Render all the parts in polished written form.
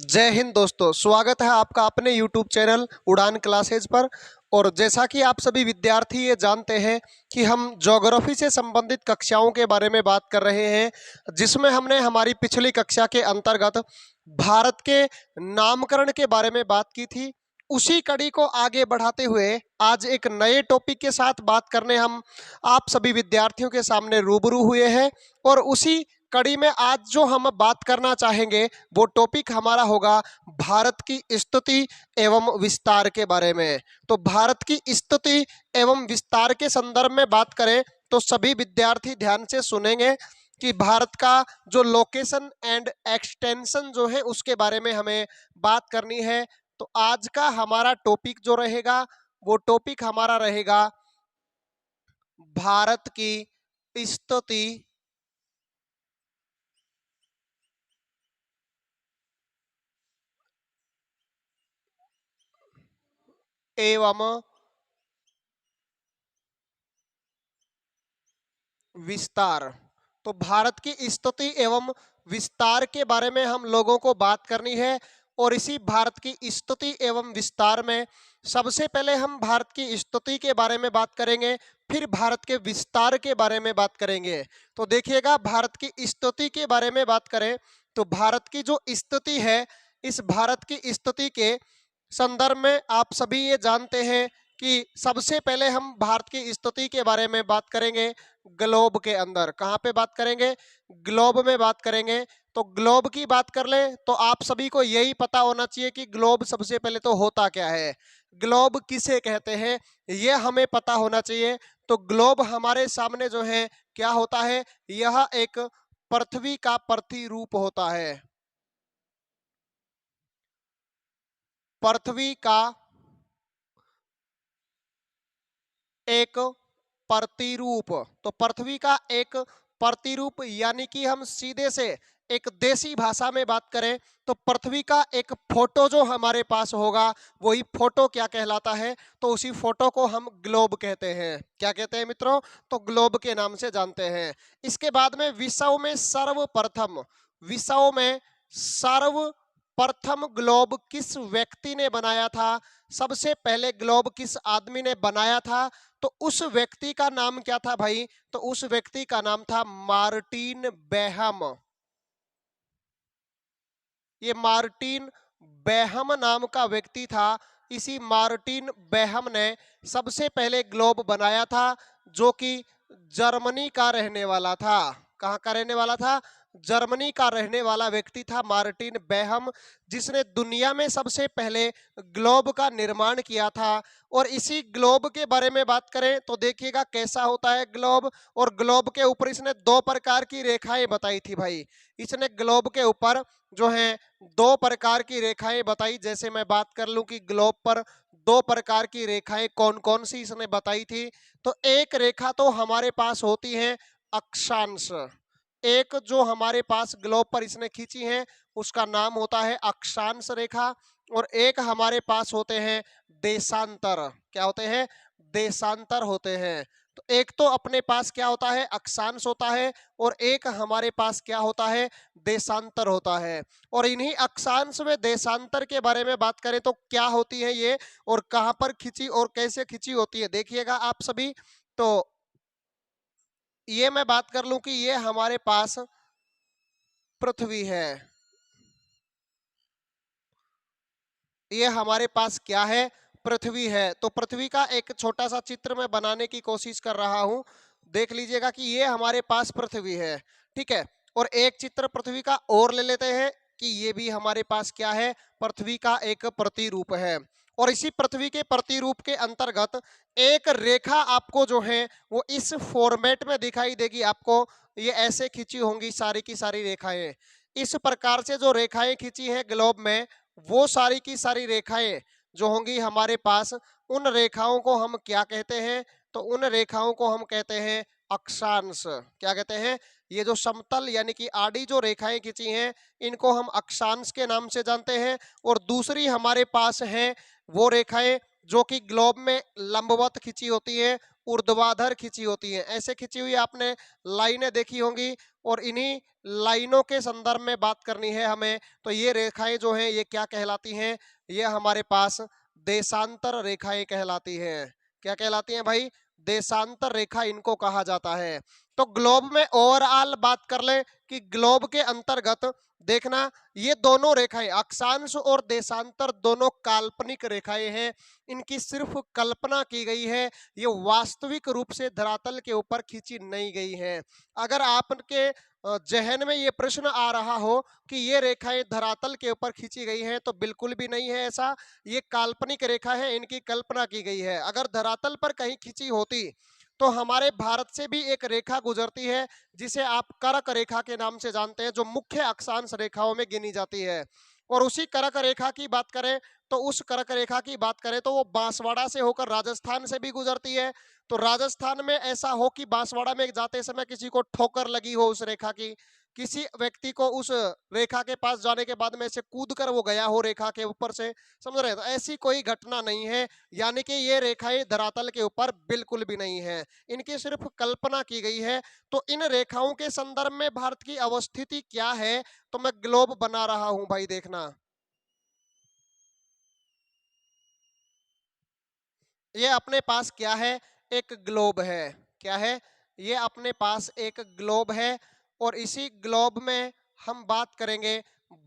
जय हिंद दोस्तों, स्वागत है आपका अपने YouTube चैनल उड़ान क्लासेज पर। और जैसा कि आप सभी विद्यार्थी ये जानते हैं कि हम ज्योग्राफी से संबंधित कक्षाओं के बारे में बात कर रहे हैं, जिसमें हमने हमारी पिछली कक्षा के अंतर्गत भारत के नामकरण के बारे में बात की थी। उसी कड़ी को आगे बढ़ाते हुए आज एक नए टॉपिक के साथ बात करने हम आप सभी विद्यार्थियों के सामने रूबरू हुए हैं। और उसी कड़ी में आज जो हम बात करना चाहेंगे वो टॉपिक हमारा होगा भारत की स्थिति एवं विस्तार के बारे में। तो भारत की स्थिति एवं विस्तार के संदर्भ में बात करें तो सभी विद्यार्थी ध्यान से सुनेंगे कि भारत का जो लोकेशन एंड एक्सटेंशन जो है उसके बारे में हमें बात करनी है। तो आज का हमारा टॉपिक जो रहेगा वो टॉपिक हमारा रहेगा भारत की स्थिति एवं विस्तार। तो भारत की स्थिति एवं विस्तार के बारे में हम लोगों को बात करनी है। और इसी भारत की स्थिति एवं विस्तार में सबसे पहले हम भारत की स्थिति के बारे में बात करेंगे, फिर भारत के विस्तार के बारे में बात करेंगे। तो देखिएगा, भारत की स्थिति के बारे में बात करें तो भारत की जो स्थिति है, इस भारत की स्थिति के संदर्भ में आप सभी ये जानते हैं कि सबसे पहले हम भारत की स्थिति के बारे में बात करेंगे ग्लोब के अंदर। कहाँ पे बात करेंगे? ग्लोब में बात करेंगे। तो ग्लोब की बात कर ले तो आप सभी को यही पता होना चाहिए कि ग्लोब सबसे पहले तो होता क्या है, ग्लोब किसे कहते हैं, ये हमें पता होना चाहिए। तो ग्लोब हमारे सामने जो है क्या होता है, यह एक पृथ्वी का प्रतिरूप होता है। पृथ्वी का एक प्रतिरूप। तो पृथ्वी का एक प्रतिरूप यानी कि हम सीधे से एक देसी भाषा में बात करें तो पृथ्वी का एक फोटो जो हमारे पास होगा वही फोटो क्या कहलाता है, तो उसी फोटो को हम ग्लोब कहते हैं। क्या कहते हैं मित्रों? तो ग्लोब के नाम से जानते हैं। इसके बाद में विश्व में सर्वप्रथम ग्लोब किस व्यक्ति ने बनाया था, सबसे पहले ग्लोब किस आदमी ने बनाया था, तो उस व्यक्ति का नाम क्या था भाई? तो उस व्यक्ति का नाम था मार्टिन बेहम। ये मार्टिन बेहम नाम का व्यक्ति था। इसी मार्टिन बेहम ने सबसे पहले ग्लोब बनाया था, जो कि जर्मनी का रहने वाला था। कहाँ का रहने वाला था? जर्मनी का रहने वाला व्यक्ति था मार्टिन बेहम, जिसने दुनिया में सबसे पहले ग्लोब का निर्माण किया था। और इसी ग्लोब के बारे में बात करें तो देखिएगा कैसा होता है ग्लोब। और ग्लोब के ऊपर इसने दो प्रकार की रेखाएं बताई थी भाई। इसने ग्लोब के ऊपर जो है दो प्रकार की रेखाएं बताई। जैसे मैं बात कर लूं कि ग्लोब पर दो प्रकार की रेखाएं कौन कौन सी इसने बताई थी, तो एक रेखा तो हमारे पास होती है अक्षांश। एक जो हमारे पास ग्लोब पर इसने खींची है उसका नाम होता है अक्षांश रेखा। और एक हमारे पास होते हैं देशांतर। क्या होते हैं? देशांतर होते हैं। तो एक तो अपने पास क्या होता है? अक्षांश होता है। और एक हमारे पास क्या होता है? देशांतर होता है। और इन्हीं अक्षांश में देशांतर के बारे में बात करें तो क्या होती है ये, और कहां पर खिंची और कैसे खिंची होती है, देखिएगा आप सभी। तो ये मैं बात कर लूं कि ये हमारे पास पृथ्वी है। ये हमारे पास क्या है? पृथ्वी है। तो पृथ्वी का एक छोटा सा चित्र मैं बनाने की कोशिश कर रहा हूं। देख लीजिएगा कि ये हमारे पास पृथ्वी है, ठीक है। और एक चित्र पृथ्वी का और ले लेते हैं कि ये भी हमारे पास क्या है? पृथ्वी का एक प्रतिरूप है। और इसी पृथ्वी के प्रतिरूप के अंतर्गत एक रेखा आपको जो है वो इस फॉर्मेट में दिखाई देगी आपको। ये ऐसे खींची होंगी सारी की सारी रेखाएं। इस प्रकार से जो रेखाएं खींची हैं ग्लोब में, वो सारी की सारी रेखाएं जो होंगी हमारे पास, उन रेखाओं को हम क्या कहते हैं? तो उन रेखाओं को हम कहते हैं अक्षांश। क्या कहते हैं? ये जो समतल यानी कि आड़ी जो रेखाएं खींची हैं इनको हम अक्षांश के नाम से जानते हैं। और दूसरी हमारे पास है वो रेखाएं जो कि ग्लोब में लंबवत खींची होती है, ऊर्ध्वाधर खींची होती हैं। ऐसे खींची हुई आपने लाइनें देखी होंगी और इन्हीं लाइनों के संदर्भ में बात करनी है हमें। तो ये रेखाएं जो हैं ये क्या कहलाती हैं? ये हमारे पास देशांतर रेखाएं कहलाती हैं। क्या कहलाती हैं भाई? देशांतर रेखा इनको कहा जाता है। तो ग्लोब में ओवरऑल बात कर ले कि ग्लोब के अंतर्गत देखना ये दोनों रेखाएं अक्षांश और देशांतर दोनों काल्पनिक रेखाएं हैं। इनकी सिर्फ कल्पना की गई है, ये वास्तविक रूप से धरातल के ऊपर खींची नहीं गई है। अगर आपके जहन में ये प्रश्न आ रहा हो कि ये रेखाएं धरातल के ऊपर खींची गई हैं, तो बिल्कुल भी नहीं है ऐसा। ये काल्पनिक रेखा है, इनकी कल्पना की गई है। अगर धरातल पर कहीं खींची होती तो हमारे भारत से भी एक रेखा गुजरती है जिसे आप करक रेखा के नाम से जानते हैं, जो मुख्य अक्षांश रेखाओं में गिनी जाती है। और उसी करक रेखा की बात करें तो उस करक रेखा की बात करें तो वो बांसवाड़ा से होकर राजस्थान से भी गुजरती है। तो राजस्थान में ऐसा हो कि बांसवाड़ा में जाते समय किसी को ठोकर लगी हो उस रेखा की, किसी व्यक्ति को उस रेखा के पास जाने के बाद में से कूद कर वो गया हो रेखा के ऊपर से, समझ रहे हैं? तो ऐसी कोई घटना नहीं है, यानी कि ये रेखाएं धरातल के ऊपर बिल्कुल भी नहीं है, इनकी सिर्फ कल्पना की गई है। तो इन रेखाओं के संदर्भ में भारत की अवस्थिति क्या है, तो मैं ग्लोब बना रहा हूं भाई। देखना ये अपने पास क्या है? एक ग्लोब है। क्या है? ये अपने पास एक ग्लोब है और इसी ग्लोब में हम बात करेंगे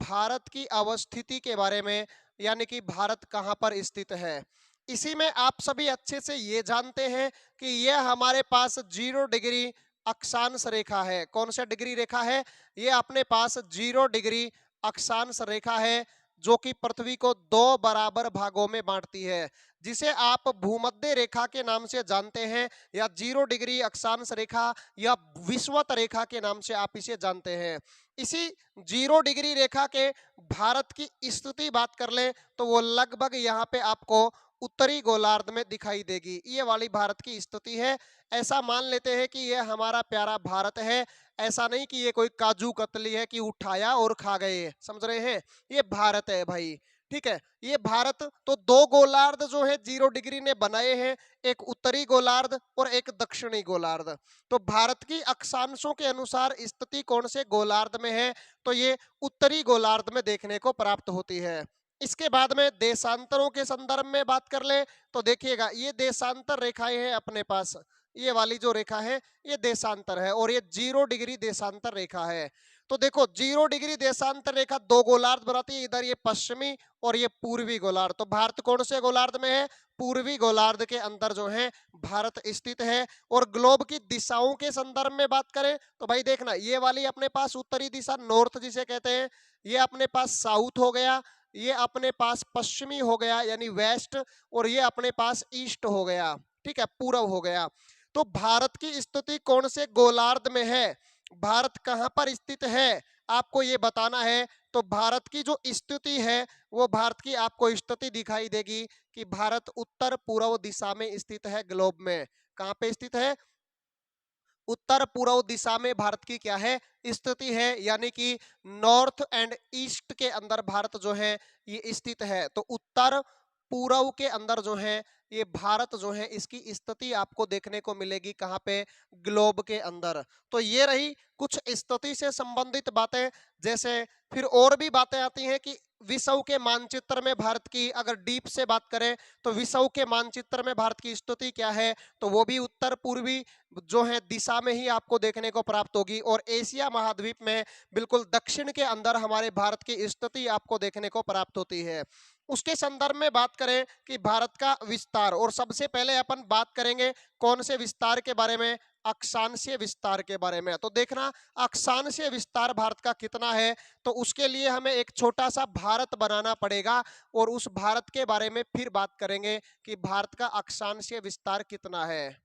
भारत की अवस्थिति के बारे में, यानी कि भारत कहाँ पर स्थित है। इसी में आप सभी अच्छे से ये जानते हैं कि यह हमारे पास 0 डिग्री अक्षांश रेखा है। कौन सा डिग्री रेखा है? ये अपने पास 0 डिग्री अक्षांश रेखा है, जो कि पृथ्वी को 2 बराबर भागों में बांटती है, जिसे आप भूमध्य रेखा के नाम से जानते हैं, या 0 डिग्री अक्षांश रेखा, या विषुवत रेखा के नाम से आप इसे जानते हैं। इसी 0 डिग्री रेखा के भारत की स्थिति बात कर ले तो वो लगभग यहाँ पे आपको उत्तरी गोलार्ध में दिखाई देगी। ये वाली भारत की स्थिति है। ऐसा मान लेते हैं कि ये हमारा प्यारा भारत है। ऐसा नहीं कि ये कोई काजू कतली है कि उठाया और खा गए, समझ रहे हैं? ये भारत है भाई, ठीक है? ये भारत तो 2 गोलार्ध जो है 0 डिग्री ने बनाए हैं, एक उत्तरी गोलार्ध और एक दक्षिणी गोलार्ध। तो भारत की अक्षांशों के अनुसार स्थिति कौन से गोलार्ध में है, तो ये उत्तरी गोलार्ध में देखने को प्राप्त होती है। इसके बाद में देशांतरों के संदर्भ में बात कर ले तो देखिएगा ये देशांतर रेखाएं हैं अपने पास। ये वाली जो रेखा है ये देशांतर है और ये 0 डिग्री देशांतर रेखा है। तो देखो 0 डिग्री देशांतर रेखा 2 गोलार्ध बनाती है, इधर ये पश्चिमी और ये पूर्वी गोलार्ध। तो भारत कौन से गोलार्ध में है? पूर्वी गोलार्ध के अंदर जो है भारत स्थित है। और ग्लोब की दिशाओं के संदर्भ में बात करें तो भाई देखना ये वाली अपने पास उत्तरी दिशा नॉर्थ जिसे कहते हैं, ये अपने पास साउथ हो गया, ये अपने पास पश्चिमी हो गया यानी वेस्ट, और ये अपने पास ईस्ट हो गया, ठीक है, पूर्व हो गया। तो भारत की स्थिति कौन से गोलार्ध में है, भारत कहां पर स्थित है, आपको ये बताना है। तो भारत की जो स्थिति है वो भारत की आपको स्थिति दिखाई देगी कि भारत उत्तर पूर्व दिशा में स्थित है ग्लोब में। कहां पे स्थित है? उत्तर पूर्व दिशा में भारत की क्या है? स्थिति है, यानी कि नॉर्थ एंड ईस्ट के अंदर भारत जो है ये स्थित है। तो उत्तर पूर्व के अंदर जो है ये भारत जो है इसकी स्थिति आपको देखने को मिलेगी कहाँ पे? ग्लोब के अंदर। तो ये रही कुछ स्थिति से संबंधित बातें। जैसे फिर और भी बातें आती हैं कि विश्व के मानचित्र में भारत की अगर डीप से बात करें तो विश्व के मानचित्र में भारत की स्थिति क्या है, तो वो भी उत्तर पूर्वी जो है दिशा में ही आपको देखने को प्राप्त होगी। और एशिया महाद्वीप में बिल्कुल दक्षिण के अंदर हमारे भारत की स्थिति आपको देखने को प्राप्त होती है। उसके संदर्भ में बात करें कि भारत का विस्तार, और सबसे पहले अपन बात करेंगे कौन से विस्तार के बारे में? अक्षांशीय विस्तार के बारे में। तो देखना अक्षांशीय विस्तार भारत का कितना है, तो उसके लिए हमें एक छोटा सा भारत बनाना पड़ेगा और उस भारत के बारे में फिर बात करेंगे कि भारत का अक्षांशीय विस्तार कितना है।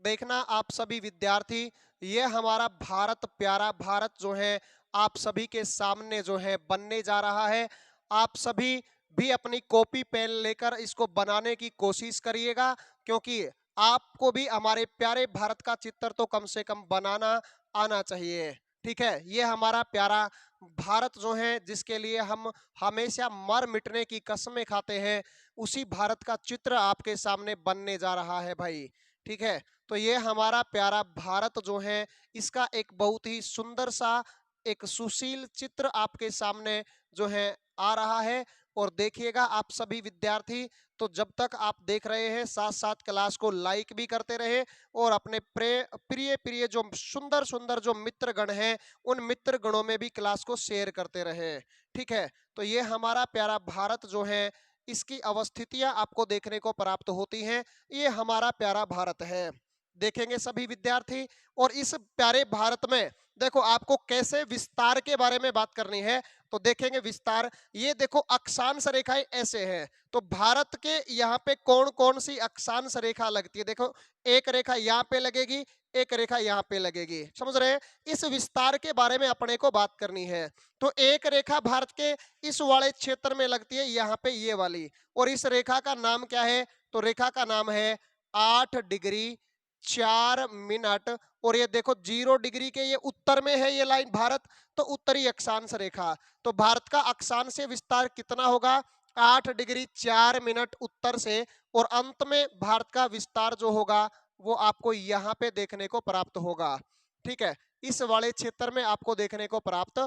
देखना आप सभी विद्यार्थी, ये हमारा भारत, प्यारा भारत जो है आप सभी के सामने जो है बनने जा रहा है। आप सभी भी अपनी कॉपी पेन लेकर इसको बनाने की कोशिश करिएगा, क्योंकि आपको भी हमारे प्यारे भारत का चित्र तो कम से कम बनाना आना चाहिए। ठीक है, ये हमारा प्यारा भारत जो है जिसके लिए हम हमेशा मर मिटने की कसमें खाते हैं, उसी भारत का चित्र आपके सामने बनने जा रहा है भाई। ठीक है, तो ये हमारा प्यारा भारत जो है, इसका एक बहुत ही सुंदर सा एक सुशील चित्र आपके सामने जो है आ रहा है। और देखिएगा आप सभी विद्यार्थी, तो जब तक आप देख रहे हैं साथ साथ क्लास को लाइक भी करते रहे और अपने प्रिय प्रिय जो सुंदर सुंदर जो मित्र गण हैं, उन मित्र गणों में भी क्लास को शेयर करते रहे। ठीक है, तो ये हमारा प्यारा भारत जो है, इसकी अवस्थितियां आपको देखने को प्राप्त होती हैं। ये हमारा प्यारा भारत है, देखेंगे सभी विद्यार्थी। और इस प्यारे भारत में देखो आपको कैसे विस्तार के बारे में बात करनी है, तो देखेंगे विस्तार। ये देखो अक्षांश रेखाएं ऐसे हैं, तो भारत के यहाँ पे कौन कौन सी अक्षांश रेखा लगती है, देखो एक रेखा यहाँ पे लगेगी, एक रेखा यहाँ पे लगेगी, समझ रहे हैं। इस विस्तार के बारे में अपने को बात करनी है। तो एक रेखा भारत के इस वाले क्षेत्र में लगती है, यहाँ पे ये वाली, और इस रेखा का नाम क्या है, तो रेखा का नाम है 8 डिग्री 4 मिनट। और ये देखो 0 डिग्री के ये उत्तर में है ये लाइन भारत, तो उत्तरी अक्षांश रेखा। तो भारत का अक्षांश विस्तार कितना होगा, 8 डिग्री 4 मिनट उत्तर से। और अंत में भारत का विस्तार जो होगा वो आपको यहाँ पे देखने को प्राप्त होगा। ठीक है, इस वाले क्षेत्र में आपको देखने को प्राप्त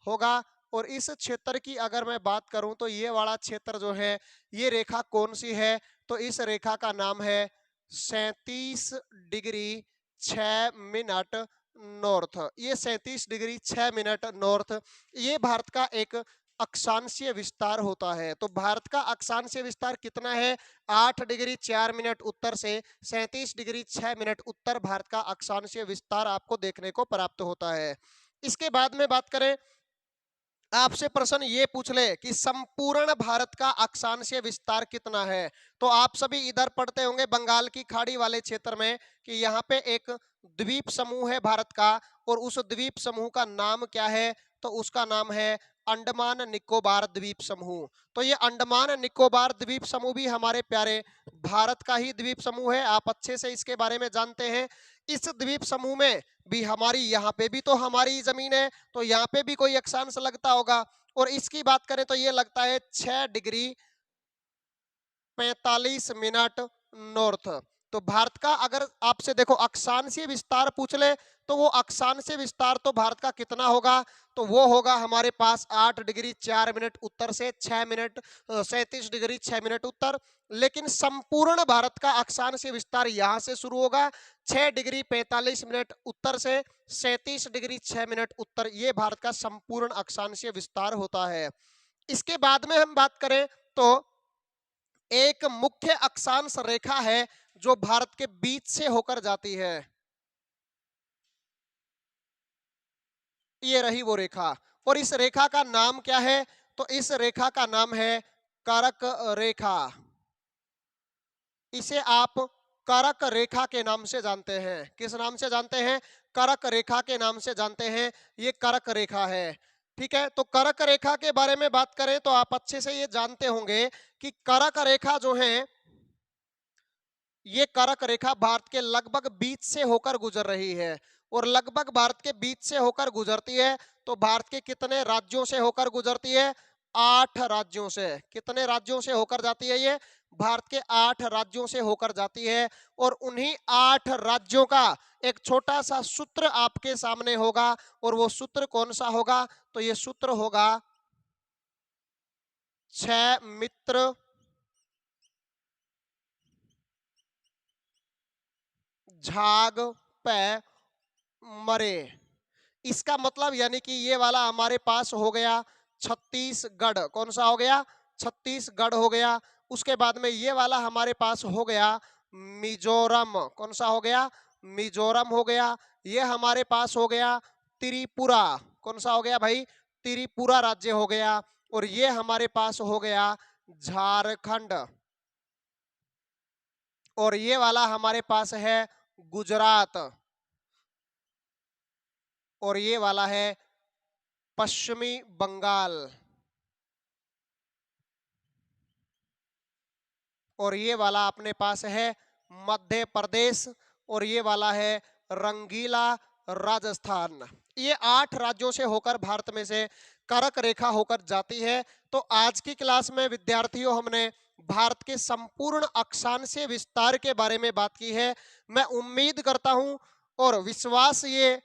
होगा। और इस क्षेत्र की अगर मैं बात करूं तो ये वाला क्षेत्र जो है, ये रेखा कौन सी है, तो इस रेखा का नाम है 37 डिग्री 6 मिनट नॉर्थ। ये 37 डिग्री 6 मिनट नॉर्थ, ये भारत का एक अक्षांशीय विस्तार होता है। तो भारत का अक्षांशीय विस्तार कितना है, 8 डिग्री 4 मिनट उत्तर से 37 डिग्री 6 मिनट उत्तर भारत का अक्षांशीय विस्तार आपको देखने को प्राप्त होता है। इसके बाद में बात करें, आपसे प्रश्न ये पूछ ले कि संपूर्ण भारत का अक्षांशीय विस्तार कितना है, तो आप सभी इधर पढ़ते होंगे बंगाल की खाड़ी वाले क्षेत्र में कि यहाँ पे एक द्वीप समूह है भारत का, और उस द्वीप समूह का नाम क्या है, तो उसका नाम है अंडमान निकोबार द्वीप समूह। तो ये अंडमान निकोबार द्वीप समूह भी हमारे प्यारे भारत का ही द्वीप समूह है, आप अच्छे से इसके बारे में जानते हैं। इस द्वीप समूह में भी हमारी यहाँ पे भी तो हमारी जमीन है, तो यहाँ पे भी कोई अक्षांश लगता होगा। और इसकी बात करें तो ये लगता है 6 डिग्री 45 मिनट नॉर्थ। तो भारत का अगर आपसे देखो अक्षांशीय विस्तार पूछ ले, तो वो अक्षांशीय विस्तार तो भारत का कितना होगा, तो वो होगा हमारे पास 8 डिग्री 4 मिनट उत्तर से 6 मिनट 37 डिग्री 6 मिनट उत्तर। लेकिन संपूर्ण भारत का अक्षांशीय विस्तार यहाँ से शुरू होगा 6 डिग्री 45 मिनट उत्तर से 37 डिग्री 6 मिनट उत्तर, ये भारत का संपूर्ण अक्षांशीय विस्तार होता है। इसके बाद में हम बात करें तो एक मुख्य अक्षांश रेखा है जो भारत के बीच से होकर जाती है, ये रही वो रेखा। और इस रेखा का नाम क्या है, तो इस रेखा का नाम है करक रेखा। इसे आप करक रेखा के नाम से जानते हैं, किस नाम से जानते हैं, करक रेखा के नाम से जानते हैं, ये करक रेखा है। ठीक है, तो करक रेखा के बारे में बात करें तो आप अच्छे से ये जानते होंगे कि करक रेखा जो है, ये करक रेखा भारत के लगभग बीच से होकर गुजर रही है। और लगभग भारत के बीच से होकर गुजरती है, तो भारत के कितने राज्यों से होकर गुजरती है, 8 राज्यों से। कितने राज्यों से होकर जाती है ये, भारत के 8 राज्यों से होकर जाती है। और उन्हीं 8 राज्यों का एक छोटा सा सूत्र आपके सामने होगा, और वो सूत्र कौन सा होगा, तो ये सूत्र होगा 6 मित्र झाग पै मरे। इसका मतलब यानी कि ये वाला हमारे पास हो गया छत्तीसगढ़, कौन सा हो गया, छत्तीसगढ़ हो गया। उसके बाद में ये वाला हमारे पास हो गया मिजोरम, कौन सा हो गया, मिजोरम हो गया। ये हमारे पास हो गया त्रिपुरा, कौन सा हो गया भाई, त्रिपुरा राज्य हो गया। और ये हमारे पास हो गया झारखंड। और ये वाला हमारे पास है गुजरात। और ये वाला है पश्चिमी बंगाल। और ये वाला अपने पास है मध्य प्रदेश। और ये वाला है रंगीला राजस्थान। ये 8 राज्यों से होकर भारत में से कर्क रेखा होकर जाती है। तो आज की क्लास में विद्यार्थियों हमने भारत के संपूर्ण अक्षांशीय विस्तार के बारे में बात की है। मैं उम्मीद करता हूं और विश्वास ये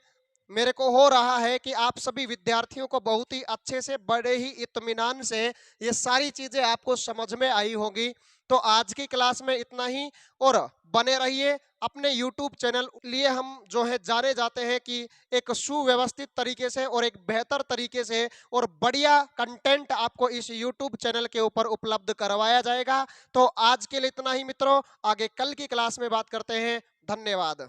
मेरे को हो रहा है कि आप सभी विद्यार्थियों को बहुत ही अच्छे से, बड़े ही इत्मीनान से ये सारी चीजें आपको समझ में आई होंगी। तो आज की क्लास में इतना ही, और बने रहिए अपने YouTube चैनल लिए। हम जो है जाने जाते हैं कि एक सुव्यवस्थित तरीके से और एक बेहतर तरीके से और बढ़िया कंटेंट आपको इस YouTube चैनल के ऊपर उपलब्ध करवाया जाएगा। तो आज के लिए इतना ही मित्रों, आगे कल की क्लास में बात करते हैं। धन्यवाद।